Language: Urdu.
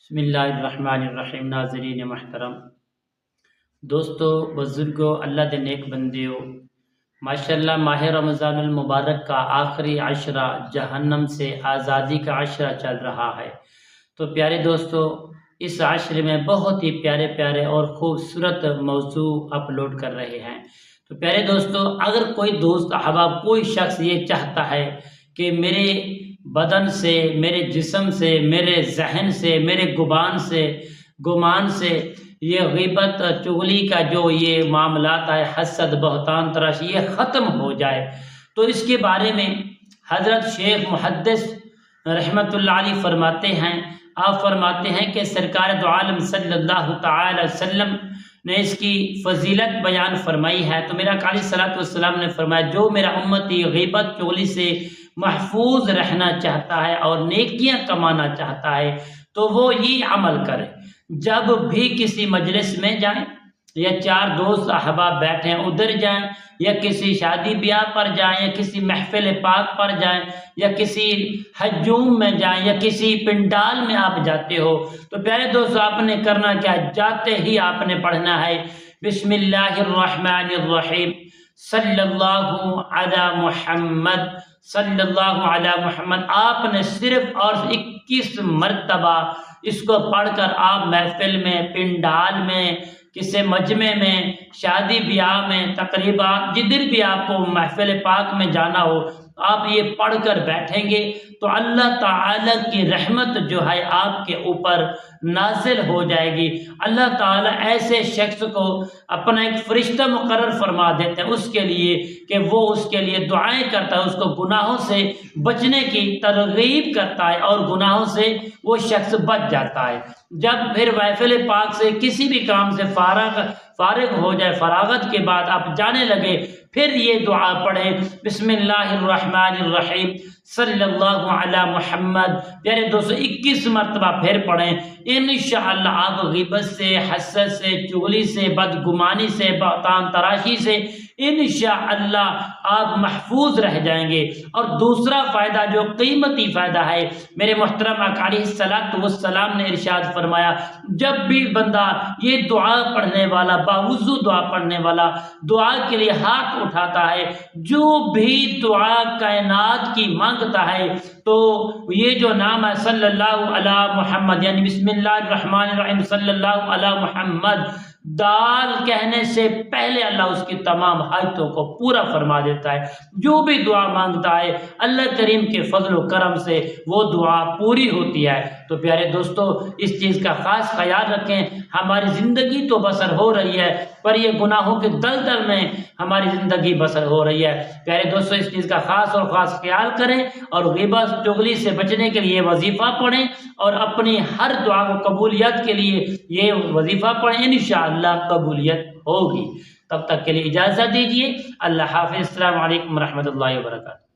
بسم اللہ الرحمن الرحیم۔ ناظرین محترم، دوستو، بزرگوں، اللہ دے نیک بندیو، ماشاءاللہ ماہ رمضان المبارک کا آخری عشرہ جہنم سے آزادی کا عشرہ چل رہا ہے۔ تو پیارے دوستو، اس عشرے میں بہت ہی پیارے پیارے اور خوبصورت موضوع اپلوڈ کر رہے ہیں۔ تو پیارے دوستو، اگر کوئی دوست احباب کوئی شخص یہ چاہتا ہے کہ میرے بدن سے، میرے جسم سے، میرے ذہن سے، میرے گمان سے یہ غیبت چغلی کا جو یہ معاملات ہے، حسد، بہتان، تراشی، یہ ختم ہو جائے، تو اس کے بارے میں حضرت شیخ محدث رحمۃ اللہ علیہ فرماتے ہیں، آپ فرماتے ہیں کہ سرکار دو عالم صلی اللہ تعالی وسلم نے اس کی فضیلت بیان فرمائی ہے۔ تو میرا علیہ الصلوۃ والسلام نے فرمایا، جو میرا امتی غیبت چغلی سے محفوظ رہنا چاہتا ہے اور نیکیاں کمانا چاہتا ہے تو وہ یہ عمل کرے، جب بھی کسی مجلس میں جائیں یا چار دوست احباب بیٹھیں ادھر جائیں، یا کسی شادی بیاہ پر جائیں، یا کسی محفل پاک پر جائیں، یا کسی ہجوم میں جائیں، یا کسی پنڈال میں آپ جاتے ہو، تو پیارے دوستو آپ نے کرنا کیا؟ جاتے ہی آپ نے پڑھنا ہے بسم اللہ الرحمن الرحیم، صلی اللہ علی محمد، صلی اللہ علی محمد۔ آپ نے صرف اور 21 مرتبہ اس کو پڑھ کر آپ محفل میں، پنڈال میں، کسی مجمع میں، شادی بیاہ میں، تقریبات، جدھر بھی آپ کو محفل پاک میں جانا ہو، آپ یہ پڑھ کر بیٹھیں گے تو اللہ تعالیٰ کی رحمت جو ہے آپ کے اوپر نازل ہو جائے گی۔ اللہ تعالیٰ ایسے شخص کو اپنا ایک فرشتہ مقرر فرما دیتے ہیں اس کے لیے کہ وہ اس کے لیے دعائیں کرتا ہے، اس کو گناہوں سے بچنے کی ترغیب کرتا ہے اور گناہوں سے وہ شخص بچ جاتا ہے۔ جب پھر محفل پاک سے کسی بھی کام سے فارغ ہو جائے، فراغت کے بعد آپ جانے لگے، پھر یہ دعا پڑھیں بسم اللہ الرحمن الرحیم، صلی اللہ علی محمد۔ پیارے دوستو 21 مرتبہ پھر پڑھیں، انشاءاللہ آپ غیبت سے، حسد سے، چغلی سے، بدگمانی سے، بہتان تراشی سے انشاءاللہ آپ محفوظ رہ جائیں گے۔ اور دوسرا فائدہ جو قیمتی فائدہ ہے، میرے محترم آقا علیہ الصلوۃ والسلام نے ارشاد فرمایا، جب بھی بندہ یہ دعا پڑھنے والا، باوضو دعا پڑھنے والا دعا کے لیے ہاتھ اٹھاتا ہے، جو بھی دعا کائنات کی مانگتا ہے، تو یہ جو نام ہے صلی اللہ علی محمد، یعنی بسم اللہ الرحمن الرحیم صلی اللہ علی محمد، دال کہنے سے پہلے اللہ اس کی تمام حاجتوں کو پورا فرما دیتا ہے۔ جو بھی دعا مانگتا ہے اللہ کریم کے فضل و کرم سے وہ دعا پوری ہوتی ہے۔ تو پیارے دوستو اس چیز کا خاص خیال رکھیں، ہماری زندگی تو بسر ہو رہی ہے پر یہ گناہوں کے دلدل میں ہماری زندگی بسر ہو رہی ہے۔ پیارے دوستو اس چیز کا خاص اور خاص خیال کریں اور غیبت چغلی سے بچنے کے لیے وظیفہ پڑھیں اور اپنی ہر دعا کو قبولیت کے لیے یہ وظیفہ پڑھیں، انشاءاللہ قبولیت ہوگی۔ تب تک کے لیے اجازت دیجیے، اللہ حافظ، السلام علیکم ورحمۃ اللہ وبرکاتہ۔